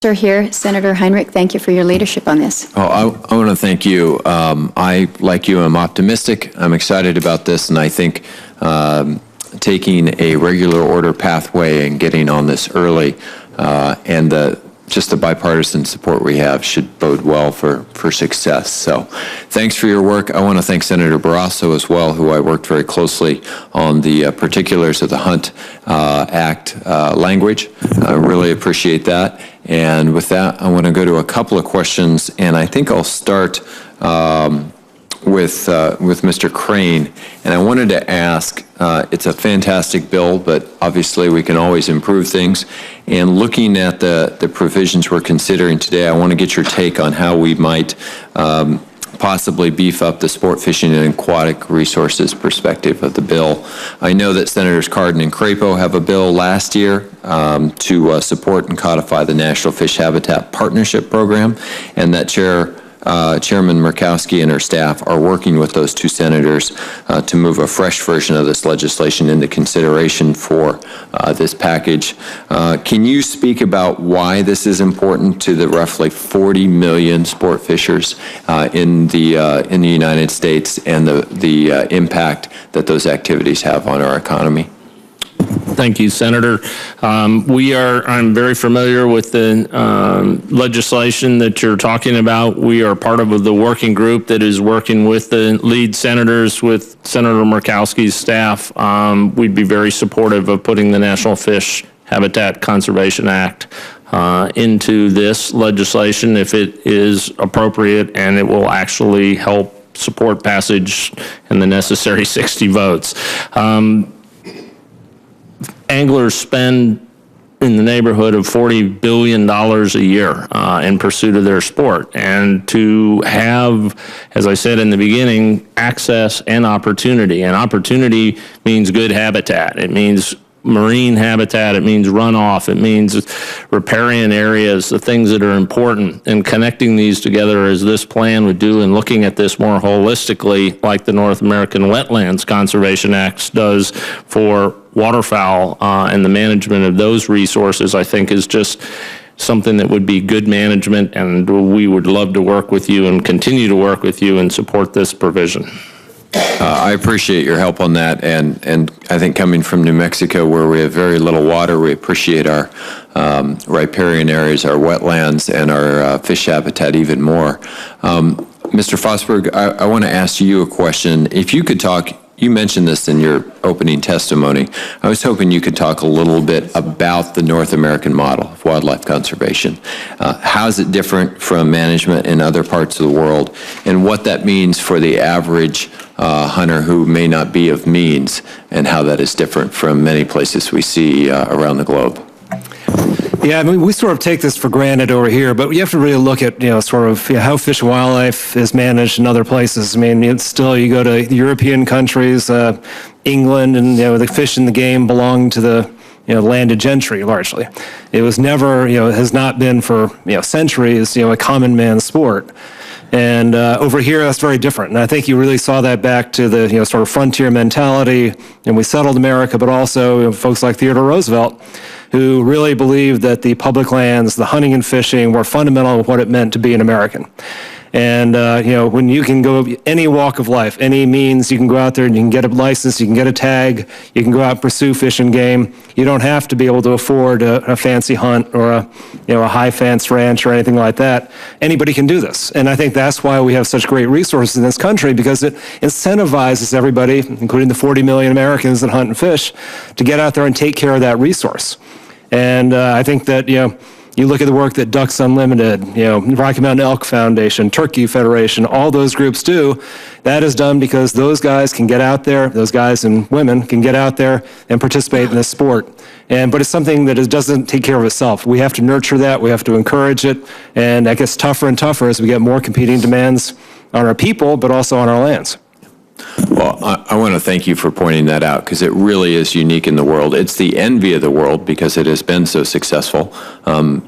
co-sponsor here, Senator Heinrich, thank you for your leadership on this. Oh, I want to thank you. I, like you, am optimistic. I'm excited about this, and I think taking a regular order pathway and getting on this early and just the bipartisan support we have should bode well for success. So thanks for your work. I want to thank Senator Barrasso as well, who I worked very closely on the particulars of the Hunt Act language. I really appreciate that. And with that, I want to go to a couple of questions, and I think I'll start with Mr. Crane. And I wanted to ask, it's a fantastic bill, but obviously we can always improve things. And looking at the provisions we're considering today, I want to get your take on how we might possibly beef up the sport fishing and aquatic resources perspective of the bill. I know that Senators Cardin and Crapo have a bill last year to support and codify the National Fish Habitat Partnership Program, and that Chairman Murkowski and her staff are working with those two senators to move a fresh version of this legislation into consideration for this package. Can you speak about why this is important to the roughly 40 million sport fishers in the United States and the impact that those activities have on our economy? Thank you, Senator. I'm very familiar with the legislation that you're talking about. We are part of the working group that is working with the lead senators, with Senator Murkowski's staff. We'd be very supportive of putting the National Fish Habitat Conservation Act into this legislation if it is appropriate, and it will actually help support passage and the necessary 60 votes. Anglers spend in the neighborhood of $40 billion a year in pursuit of their sport. And to have, as I said in the beginning, access and opportunity. And opportunity means good habitat. It means marine habitat, it means runoff, it means riparian areas, the things that are important, and connecting these together as this plan would do, and looking at this more holistically like the North American Wetlands Conservation Act does for waterfowl and the management of those resources, I think is just something that would be good management, and we would love to work with you and continue to work with you and support this provision. I appreciate your help on that, and I think coming from New Mexico, where we have very little water, we appreciate our riparian areas, our wetlands, and our fish habitat even more. Mr. Fosberg, I want to ask you a question. If you could talk, you mentioned this in your opening testimony. I was hoping you could talk a little bit about the North American model of wildlife conservation. How is it different from management in other parts of the world, and what that means for the average hunter who may not be of means, and how that is different from many places we see around the globe? Yeah, I mean, we sort of take this for granted over here, but you have to really look at, sort of how fish and wildlife is managed in other places. I mean, it's still, you go to European countries, England, and, the fish in the game belong to the, landed gentry largely. It was never, has not been for, centuries, a common man's sport. And over here, that's very different. And I think you really saw that back to the, sort of frontier mentality, and we settled America, but also folks like Theodore Roosevelt, who really believed that the public lands, the hunting and fishing, were fundamental to what it meant to be an American. And, when you can go any walk of life, any means, you can go out there and you can get a license, you can get a tag, you can go out and pursue fish and game. You don't have to be able to afford a fancy hunt or a high fence ranch or anything like that. Anybody can do this. And I think that's why we have such great resources in this country, because it incentivizes everybody, including the 40 million Americans that hunt and fish, to get out there and take care of that resource. And I think that, you look at the work that Ducks Unlimited, Rocky Mountain Elk Foundation, Turkey Federation, all those groups do. That is done because those guys can get out there, those guys and women can get out there and participate in this sport. But it's something that doesn't take care of itself. We have to nurture that, we have to encourage it, and that gets tougher and tougher as we get more competing demands on our people, but also on our lands. Well, I want to thank you for pointing that out, because it really is unique in the world. It's the envy of the world because it has been so successful.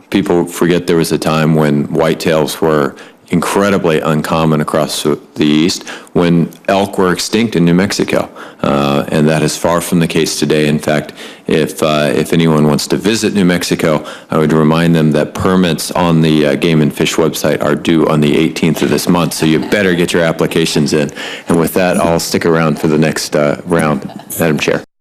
People forget there was a time when whitetails were incredibly uncommon across the East when elk were extinct in New Mexico. And that is far from the case today. In fact, if anyone wants to visit New Mexico, I would remind them that permits on the Game and Fish website are due on the 18th of this month, so you better get your applications in. And with that, I'll stick around for the next round, Madam Chair.